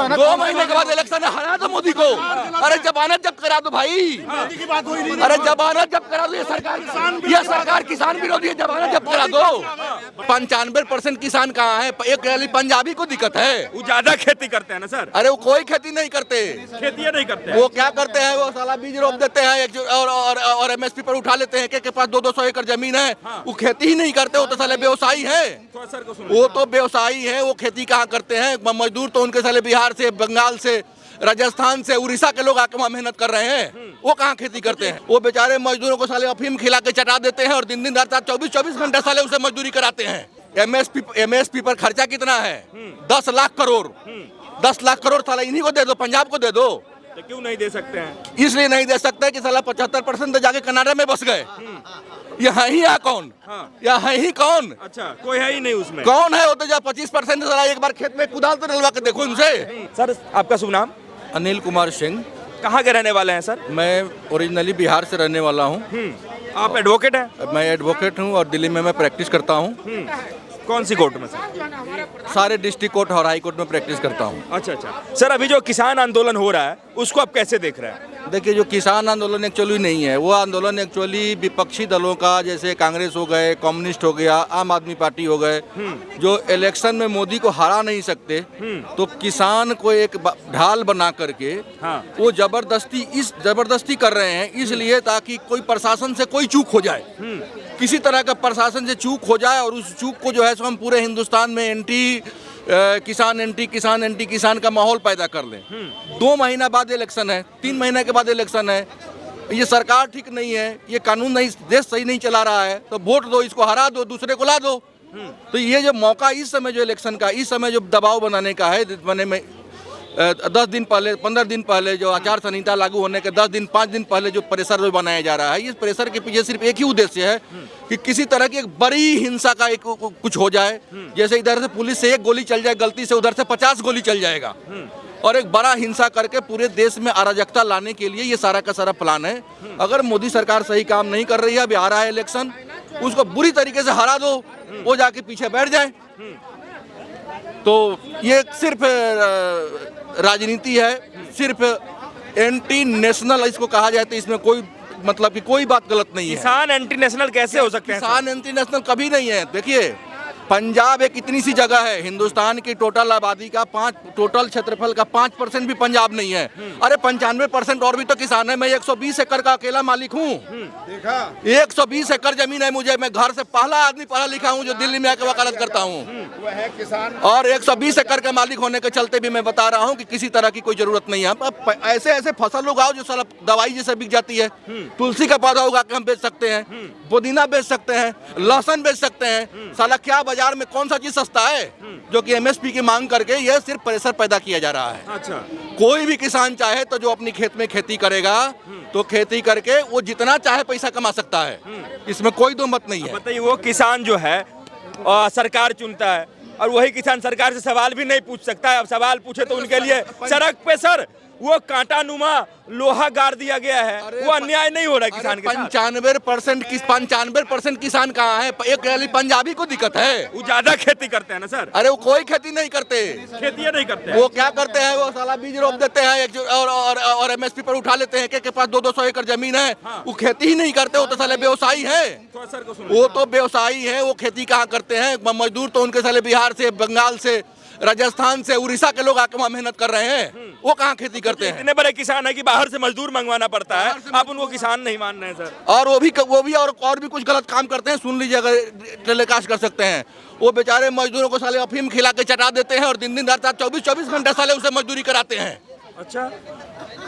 2 महीने के बाद इलेक्शन है, हरा दो मोदी को। अरे जमानत जब्त करा दो भाई, अरे जमानत जब्त करा दो। ये सरकार किसान विरोधी है, जमानत जब्त करा दो। 95% किसान कहाँ है? एक पंजाबी को दिक्कत है, वो ज्यादा खेती करते हैं ना सर। अरे वो कोई खेती नहीं करते, खेती नहीं करते वो क्या करते हैं? वो साला बीज रोप देते हैं और MSP पर उठा लेते हैं के पास 200 एकड़ जमीन है। वो खेती ही नहीं करते, वो तो साले व्यवसायी है। वो तो व्यवसायी है, वो खेती कहाँ करते हैं? मजदूर तो उनके साले बिहार से, बंगाल से, राजस्थान से, उड़ीसा के लोग आके वहाँ मेहनत कर रहे हैं। वो कहाँ खेती करते हैं? वो बेचारे मजदूरों को साले अफीम खिला के चटा देते हैं और दिन रात 24 घंटे साले उसे मजदूरी कराते हैं। MSP पर खर्चा कितना है? 10 लाख करोड़। 10 लाख करोड़ साला इन्हीं को दे दो, पंजाब को दे दो। तो क्यों नहीं दे सकते हैं? इसलिए नहीं दे सकते कि साला 75% तो जाके कनाडा में बस गए। यहाँ ही है कौन? यहाँ ही कौन? अच्छा, कोई है ही नहीं उसमें। कौन है? वो तो जब 25% साला एक बार खेत में कुदाल तो डलवा के देखो उनसे। सर आपका शुभ नाम? अनिल कुमार सिंह। कहाँ के रहने वाले हैं सर? मैं ओरिजिनली बिहार से रहने वाला हूँ। आप एडवोकेट हैं? मैं एडवोकेट हूँ और दिल्ली में मैं प्रैक्टिस करता हूँ। कौन सी कोर्ट में सर? सारे डिस्ट्रिक्ट कोर्ट और हाई कोर्ट में प्रैक्टिस करता हूँ। अच्छा अच्छा सर, अभी जो किसान आंदोलन हो रहा है उसको आप कैसे देख रहे हैं? देखिए, जो किसान आंदोलन एक्चुअली नहीं है, वो आंदोलन एक्चुअली विपक्षी दलों का, जैसे कांग्रेस हो गए, कम्युनिस्ट हो गया, आम आदमी पार्टी हो गए, जो इलेक्शन में मोदी को हरा नहीं सकते, तो किसान को एक ढाल बना करके वो जबरदस्ती कर रहे हैं, इसलिए ताकि कोई प्रशासन से कोई चूक हो जाए, किसी तरह का प्रशासन से चूक हो जाए और उस चूक को जो है सो हम पूरे हिंदुस्तान में एंटी किसान का माहौल पैदा कर लें। 2 महीना बाद इलेक्शन है, 3 महीने के बाद इलेक्शन है। ये सरकार ठीक नहीं है, ये कानून नहीं, देश सही नहीं चला रहा है, तो वोट दो, इसको हरा दो, दूसरे को ला दो। तो ये जो मौका इस समय जो इलेक्शन का, इस समय जो दबाव बनाने का है, मैंने 10 दिन पहले, 15 दिन पहले जो आचार संहिता लागू होने के 5 दिन पहले जो प्रेशर जो बनाया जा रहा है, इस प्रेशर के पीछे सिर्फ एक ही उद्देश्य है कि किसी तरह की एक बड़ी हिंसा का एक कुछ हो जाए। जैसे इधर से पुलिस से 1 गोली चल जाए गलती से, उधर से 50 गोली चल जाएगा, और एक बड़ा हिंसा करके पूरे देश में अराजकता लाने के लिए ये सारा का सारा प्लान है। अगर मोदी सरकार सही काम नहीं कर रही है, अभी आ रहा है इलेक्शन, उसको बुरी तरीके से हरा दो, वो जाके पीछे बैठ जाए। तो ये सिर्फ राजनीति है, सिर्फ एंटी नेशनल इसको कहा जाए, तो इसमें कोई मतलब कि कोई बात गलत नहीं है। किसान एंटी नेशनल कैसे हो सकते हैं? किसान एंटी नेशनल कभी नहीं है। देखिए, पंजाब एक इतनी सी जगह है, हिंदुस्तान की टोटल आबादी का टोटल क्षेत्रफल का 5% भी पंजाब नहीं है। अरे 95% और भी तो किसान है। मैं 120 एकड़ का अकेला मालिक हूँ। 120 एकड़ जमीन है मुझे। मैं घर से पहला आदमी पढ़ा लिखा हूँ जो दिल्ली में आकर वकालत करता हूँ, और 120 एकड़ का मालिक होने के चलते भी मैं बता रहा हूँ कि किसी तरह की कोई जरूरत नहीं है। ऐसे ऐसे फसल उगाओ जो साला दवाई जैसे बिक जाती है। तुलसी का पौधा उगा के हम बेच सकते हैं, पुदीना बेच सकते हैं, लहसुन बेच सकते हैं। साला क्या बाजार में कौन सा चीज सस्ता है जो कि MSP की मांग करके यह सिर्फ प्रेशर पैदा किया जा रहा है। अच्छा, कोई भी किसान चाहे तो जो अपनी खेत में खेती करेगा तो खेती करके वो जितना चाहे पैसा कमा सकता है, इसमें कोई दो मत नहीं है। बताइए, वो किसान जो है सरकार चुनता है और वही किसान सरकार से सवाल भी नहीं पूछ सकता है। अब सवाल पूछे तो उनके लिए सड़क पे सर वो कांटा नुमा लोहा गाड़ दिया गया है। वो अन्याय नहीं हो रहा है किसान के साथ। 95% किसान कहाँ है? एक पंजाबी को दिक्कत है, वो ज्यादा खेती करते हैं ना सर। अरे वो कोई खेती नहीं करते, खेती नहीं करते। वो क्या करते हैं? वो साला बीज रोप देते हैं और MSP पर उठा लेते हैं के पास 200 एकड़ जमीन है। वो खेती ही नहीं करते, वो तो साले व्यवसायी है। वो तो व्यवसायी है, वो खेती कहाँ करते हैं? मजदूर तो उनके साले बिहार से, बंगाल से, राजस्थान से, उड़ीसा के लोग आके वहाँ मेहनत कर रहे हैं। वो कहाँ खेती करते हैं? इतने बड़े किसान है कि बाहर से मजदूर मंगवाना पड़ता है, आप उनको किसान नहीं मान रहे हैं सर। और वो भी और भी कुछ गलत काम करते हैं। सुन लीजिए, अगर टेलीकास्ट कर सकते हैं, वो बेचारे मजदूरों को साले अफीम खिला के चटा देते हैं और दिन रात 24 घंटे साले उसे मजदूरी कराते हैं। अच्छा,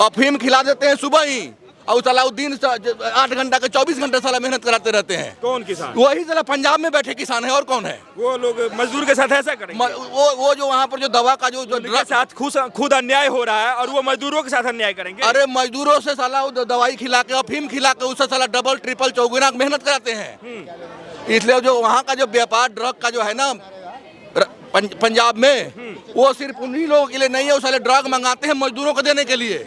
अफीम खिला देते हैं सुबह ही, और सलाउद्दीन 8 घंटा के 24 घंटे साला मेहनत कराते रहते हैं। कौन किसान? वही साला पंजाब में बैठे किसान है, और कौन है? वो लोग मजदूर के साथ ऐसा करेंगे? वो जो वहाँ पर जो दवा का जो साथ खुद अन्याय हो रहा है और वो मजदूरों के साथ अन्याय करेंगे। अरे मजदूरों से साला दवाई खिला के, अफीम खिला के उससे साला डबल ट्रिपल चौगुना मेहनत कराते हैं। इसलिए जो वहाँ का जो व्यापार ड्रग का जो है ना पंजाब में, वो सिर्फ उन्हीं लोगों के लिए नहीं है। वो साले ड्रग मंगाते हैं मजदूरों को देने के लिए।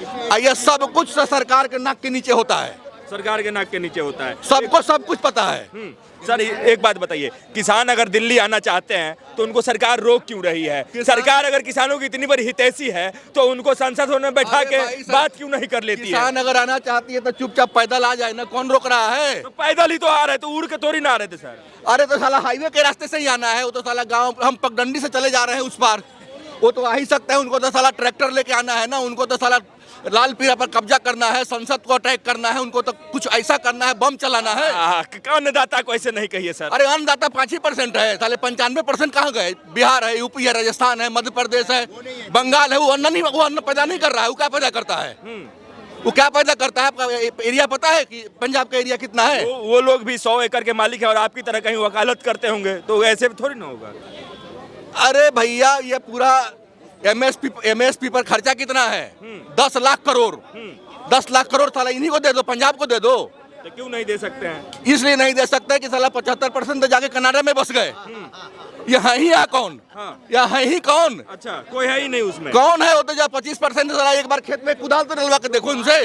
ये सब कुछ सरकार के नाक के नीचे होता है। सरकार के नाक के नीचे होता है। सबको सब कुछ पता है। सर एक बात बताइए, किसान अगर दिल्ली आना चाहते हैं तो उनको सरकार रोक क्यों रही है? सरकार अगर किसानों की इतनी बड़ी हितैषी है तो उनको संसद में बैठा के बात क्यों नहीं कर लेती है? किसान अगर आना चाहती है तो चुपचाप पैदल आ जाए ना, कौन रोक रहा है? तो पैदल ही तो आ रहे, तो उड़ के थोड़ी ना आ रहे थे सर। अरे तो साला हाईवे के रास्ते से ही आना है, वो तो साला गांव, हम पगडंडी से चले जा रहे हैं उस पार, वो तो आ ही सकते हैं। उनको तो साला ट्रैक्टर लेके आना है ना, उनको तो साला लाल पीला पर कब्जा करना है, संसद को अटैक करना है, उनको तो कुछ ऐसा करना है, बम चलाना है। अन्नदाता को ऐसे नहीं कहिए सर। अरे अन्नदाता 5% है, साले 95% कहाँ गए? बिहार है, यूपी है, राजस्थान है, मध्य प्रदेश है, बंगाल है, वो अन्न पैदा नहीं कर रहा है। वो क्या पैदा करता है? वो क्या पैदा करता है? आपका एरिया पता है कि पंजाब का एरिया कितना है? वो लोग भी 100 एकड़ के मालिक है और आपकी तरह कहीं वकालत करते होंगे, तो ऐसे थोड़ी ना होगा। अरे भैया, ये पूरा एमएसपी पर खर्चा कितना है? 10 लाख करोड़। 10 लाख करोड़ साला इन्हीं को दे दो, पंजाब को दे दो। तो क्यों नहीं दे सकते हैं? इसलिए नहीं दे सकते कि साला 75% तो जाके कनाडा में बस गए। यहाँ ही है कौन? यहाँ ही कौन? अच्छा, कोई है ही नहीं उसमें। कौन है वो? तो जब 25% साला एक बार खेत में कुदाल तो डलवा के देखो उनसे।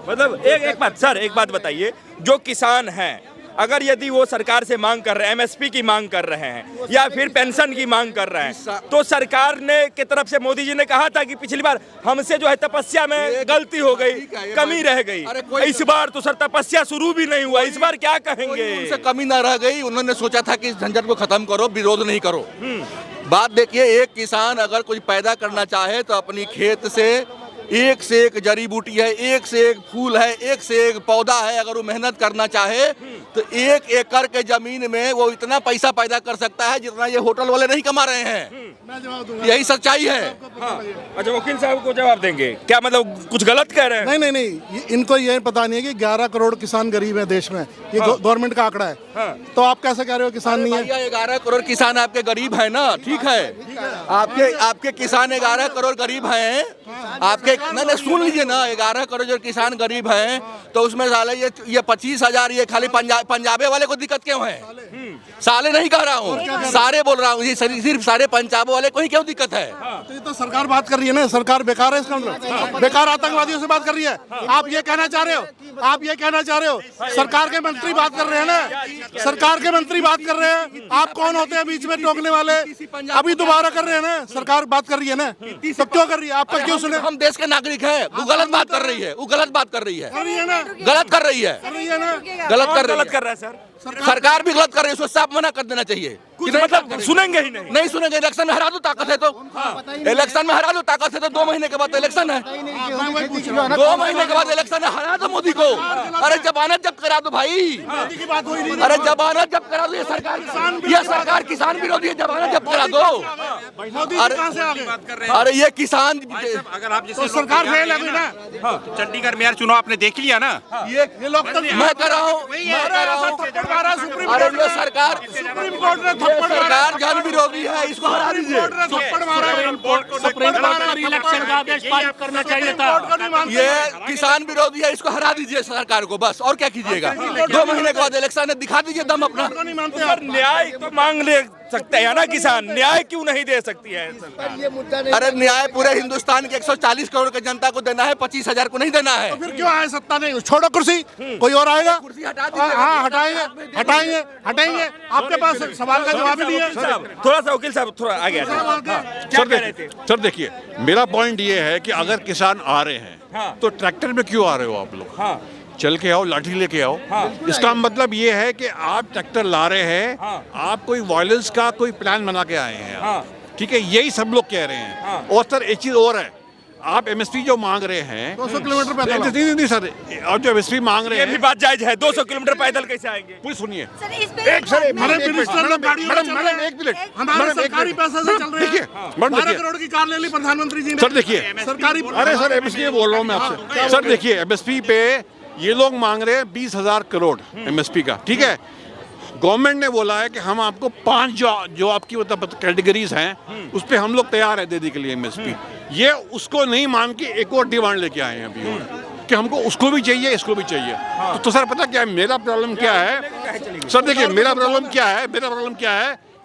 मतलब एक बात सर, एक बात बताइए, जो किसान हैं अगर यदि वो सरकार से मांग कर रहे हैं, एमएसपी की मांग कर रहे हैं या फिर पेंशन की मांग कर रहे हैं, तो सरकार ने की तरफ से मोदी जी ने कहा था कि पिछली बार हमसे जो है तपस्या में गलती हो गई, कमी रह गई। इस बार तो सर तपस्या शुरू भी नहीं हुआ, इस बार क्या कहेंगे? उनसे कमी ना रह गई। उन्होंने सोचा था कि इस झंझट को खत्म करो, विरोध नहीं करो। बात देखिए, एक किसान अगर कुछ पैदा करना चाहे तो अपनी खेत से एक से एक जड़ी बूटी है, एक से एक फूल है, एक से एक पौधा है, अगर वो मेहनत करना चाहे तो 1 एकड़ के जमीन में वो इतना पैसा पैदा कर सकता है जितना ये होटल वाले नहीं कमा रहे हैं। यही सच्चाई है। अच्छा, वकील साहब को जवाब देंगे क्या? मतलब कुछ गलत कह रहे हैं? नहीं, इनको ये पता नहीं है कि 11 करोड़ किसान गरीब हैं देश में। ये गवर्नमेंट का आंकड़ा है। तो आप कैसे कह रहे हो किसान नहीं है? 11 करोड़ किसान आपके गरीब है ना, ठीक है। आपके किसान 11 करोड़ गरीब हैं। आपके नहीं, सुन लीजिए ना, 11 करोड़ जो किसान गरीब हैं तो उसमें साले ये 25,000 ये खाली पंजाबे वाले को दिक्कत क्यों है? साले नहीं कह रहा हूँ, सारे बोल रहा हूँ, ये सिर्फ सारे पंजाब वाले को ही क्यों दिक्कत है? तो ये तो सरकार बात कर रही है ना, सरकार बेकार है इसका मतलब, बेकार आतंकवादियों से बात कर रही है। आप ये कहना चाह रहे हो? आप ये कहना चाह रहे हो? सरकार के मंत्री बात कर रहे हैं ना, सरकार के मंत्री बात कर रहे हैं। आप कौन होते हैं बीच में टोकने वाले? अभी दोबारा कर रहे हैं ना, सरकार बात कर रही है ना, तो क्यों कर रही है? आपका क्यों सुने? हम देश के नागरिक है। वो गलत बात कर रही है, वो गलत बात कर रही है, गलत कर रही है, गलत कर रहा है सर। सरकार भी गलत कर रही है, उसको साफ मना कर देना चाहिए। मतलब सुनेंगे ही नहीं सुनेंगे। इलेक्शन में हरा दो, ताकत है तो इलेक्शन में हरा दो, ताकत है तो 2 महीने के बाद इलेक्शन है। 2 महीने के बाद इलेक्शन है, हरा दो मोदी को। अरे जमानत जब्त करा दो भाई, अरे जमानत जब्त करा दो। ये सरकार किसान विरोधी है, जमानत जब्त करा दो। अरे ये किसान, अगर आप जैसे सरकार फेल है ना, चंडीगढ़ मेयर चुनाव आपने देख लिया ना, ये लोकतंत्र मैं कर रहा हूँ। अरे ये सरकार, सुप्रीम कोर्ट ने सरकार जन विरोधी है, इसको हरा दीजिए। सुप्रीम कोर्ट पर इलेक्शन का आदेश पारित करना चाहिए था। ये किसान विरोधी है, इसको हरा दीजिए सरकार को, बस। और क्या कीजिएगा? 2 महीने के बाद इलेक्शन है, दिखा दीजिए दम अपना। न्याय तो मांग ले सकते हैं ना किसान, न्याय क्यों नहीं दे सकती है सरकार? अरे न्याय पूरे हिंदुस्तान के 140 करोड़ की जनता को देना है, 25,000 को नहीं देना है। तो फिर क्यों आए सत्ता नहीं? छोड़ो कुर्सी, कोई और आएगा। कुर्सी हटा दीजिए। हाँ, हटाएंगे। आपके पास सवाल का जवाब ही नहीं है। थोड़ा सा वकील साहब थोड़ा आगे आ जाइए। क्या कह रहे थे? सर देखिए, मेरा पॉइंट ये है कि अगर किसान आ रहे हैं तो ट्रैक्टर में क्यों आ रहे हो आप लोग? चल के आओ, लाठी लेके आओ। इसका मतलब ये है कि आप ट्रैक्टर ला रहे हैं, आप कोई वायलेंस का कोई प्लान बना के आए हैं। ठीक है, यही सब लोग कह रहे हैं। और सर एक चीज और है, आप एमएसपी जो मांग रहे हैं 200 किलोमीटर पैदल। नहीं सर, और जो एमएसपी मांग रहे ये भी हैं, बात जायज है। 200 किलोमीटर पैदल कैसे आएंगे? पूरी सुनिए। हमारे सरकारी पैसे से चल रहे हैं। 12 करोड़ की कार ले ली प्रधानमंत्री जी ने। सर देखिए, सरकारी, अरे सर एमएसपी बोल रहा हूँ मैं आपसे। सर देखिए, एमएसपी पे ये लोग मांग रहे हैं 20,000 करोड़ एमएसपी का। ठीक है, गवर्नमेंट ने बोला है कि हम आपको 5 जो आपकी मतलब कैटेगरीज हैं उस पे हम लोग तैयार है देने के लिए एमएसपी। ये उसको नहीं मान के एक और डिमांड लेके आए हैं अभी कि हमको उसको भी चाहिए, इसको भी चाहिए। तो सर पता क्या है मेरा प्रॉब्लम क्या है? सर देखिए, मेरा प्रॉब्लम क्या है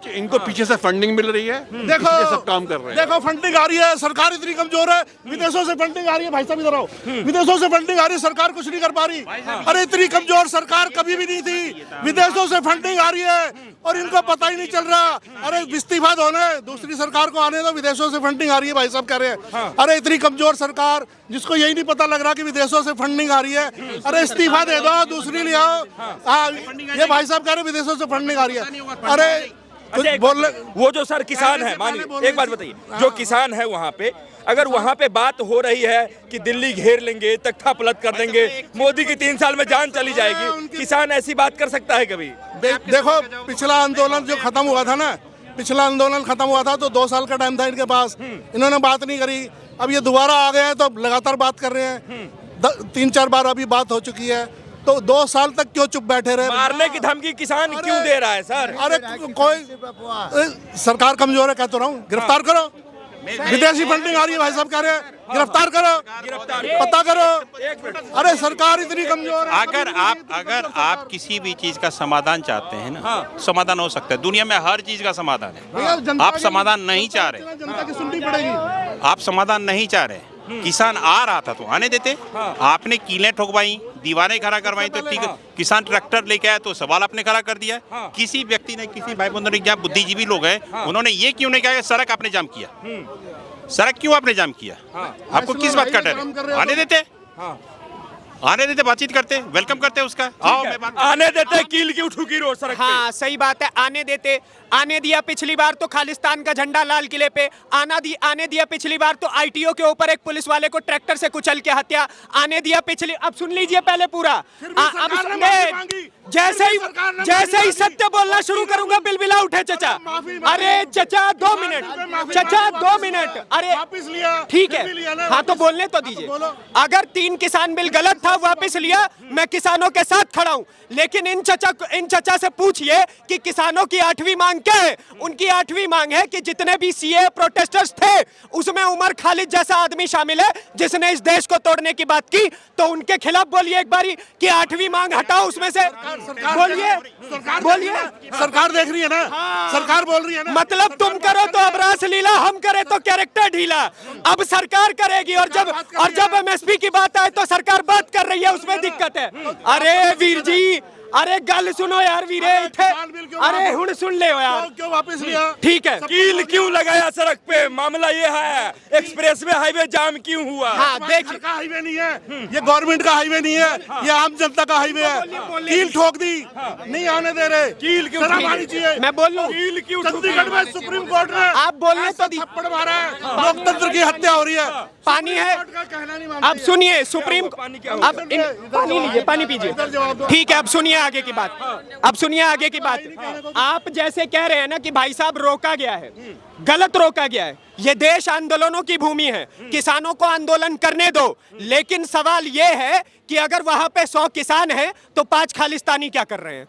कि इनको पीछे से फंडिंग मिल रही है, देखो ये सब काम कर रहे हैं। देखो फंडिंग आ रही है, सरकार इतनी कमजोर है, विदेशों से फंडिंग आ रही है। भाई साहब इधर आओ, विदेशों से फंडिंग आ रही है, सरकार कुछ नहीं कर पा रही। अरे इतनी कमजोर सरकार कभी भी नहीं थी, विदेशों से फंडिंग आ रही है और इनको पता ही नहीं चल रहा। अरे इस्तीफा दो ना, दूसरी सरकार को आने दो, विदेशों से फंडिंग आ रही है। भाई साहब कह रहे हैं अरे इतनी कमजोर सरकार जिसको यही नहीं पता लग रहा कि विदेशों से फंडिंग आ रही है, अरे इस्तीफा दे दो, दूसरी ले आओ। ये भाई साहब कह रहे हैं विदेशों से फंडिंग आ रही है। अरे अच्छा, वो जो सर किसान है, मानिए एक बात बताइए, जो किसान है वहाँ पे, अगर वहाँ पे बात हो रही है कि दिल्ली घेर लेंगे, तख्ता पलट कर देंगे, मोदी की 3 साल में जान चली जाएगी, किसान ऐसी बात कर सकता है कभी? देखो पिछला आंदोलन जो खत्म हुआ था ना, पिछला आंदोलन खत्म हुआ था तो 2 साल का टाइम था इनके पास, इन्होंने बात नहीं करी। अब ये दोबारा आ गए हैं तो लगातार बात कर रहे हैं। 3-4 बार अभी बात हो चुकी है, तो 2 साल तक क्यों चुप बैठे रहे? मारने की धमकी किसान क्यों दे रहा है सर? अरे कोई सरकार कमजोर है, कह तो रहा हूँ, गिरफ्तार करो। विदेशी फंडिंग आ रही है, भाई साहब कह रहे हैं गिरफ्तार करो, पता करो। अरे सरकार इतनी कमजोर है। अगर आप किसी भी चीज का समाधान चाहते हैं ना, समाधान हो सकता है। दुनिया में हर चीज का समाधान है। आप समाधान नहीं चाह रहे, जनता की सुननी पड़ेगी। आप समाधान नहीं चाह रहे। किसान आ रहा था तो आने देते, आपने कीलें ठोकवाई, दीवारें खड़ा करवाई, तो ठीक है। किसान ट्रैक्टर लेके आया तो सवाल आपने खड़ा कर दिया। किसी व्यक्ति ने, किसी भाई बंधु ने, जहाँ बुद्धिजीवी लोग हैं, उन्होंने ये क्यों नहीं कहा कि सड़क आपने जाम किया? सड़क क्यों आपने जाम किया? आपको किस बात का डर है? आने देते, आने देते, बातचीत करते, वेलकम करते उसका। आओ मैं बात आने देते, कील की उठूगी रोड सड़क पे। हाँ सही बात है, आने देते। आने दिया पिछली बार तो खालिस्तान का झंडा लाल किले पे, आने दिया पिछली बार तो आईटीओ के ऊपर एक पुलिस वाले को ट्रैक्टर से कुचल के हत्या, आने दिया पिछली। अब सुन लीजिए पहले पूरा, अब जैसे ही सत्य बोलना शुरू करूंगा बिलबिला उठे चचा। अरे चचा 2 मिनट, चचा 2 मिनट। अरे ठीक है, हाँ तो बोलने तो दीजिए। अगर 3 किसान बिल गलत था, वापस लिया, मैं किसानों के साथ खड़ा हूं। लेकिन इन चचा से पूछिए कि किसानों की 8वीं मांग क्या है। उनकी 8वीं मांग है कि जितने भी सीए प्रोटेस्टर्स थे उसमें उमर खालिद जैसा आदमी शामिल है जिसने इस देश को तोड़ने की बात की, तो उनके खिलाफ बोलिए एक बारी कि 8वीं मांग हटाओ उसमें से। बोलिए, सरकार देख रही है ना, सरकार बोल रही है ना। मतलब तुम करो तो अब रासलीला, हम करे तो कैरेक्टर ढीला। अब सरकार करेगी, और जब एमएसपी की बात आए तो सरकार बात कर रही है, उसमें दिक्कत है। अरे वीर जी, अरे गल सुनो यार वीरे, अरे हुण सुन ले यार, क्यों वापस लिया? ठीक है, कील क्यों लगाया सड़क पे? मामला ये है, एक्सप्रेसवे हाईवे जाम क्यों हुआ? हाँ देखिए, का हाईवे नहीं है ये, गवर्नमेंट का हाईवे नहीं है, ये आम जनता का हाईवे है। कील ठोक दी, नहीं आने दे रहे। कील क्यों शर्म आनी चाहिए। मैं बोल लूं, कील क्यों? चंडीगढ़ में सुप्रीम कोर्ट ने आप बोलने तो दी, थप्पड़ मारा है, लोकतंत्र की हत्या हो रही है। पानी है। अब सुनिए, सुप्रीम, अब पानी लीजिए, पानी पीजिए। ठीक है, अब सुनिए आगे की बात, अब सुनिए आगे की बात। आप जैसे कह रहे हैं ना कि भाई साहब रोका गया है, गलत रोका गया है। ये देश आंदोलनों की भूमि है, किसानों को आंदोलन करने दो। लेकिन सवाल ये है कि अगर वहां पे 100 किसान हैं तो 5 खालिस्तानी क्या कर रहे हैं?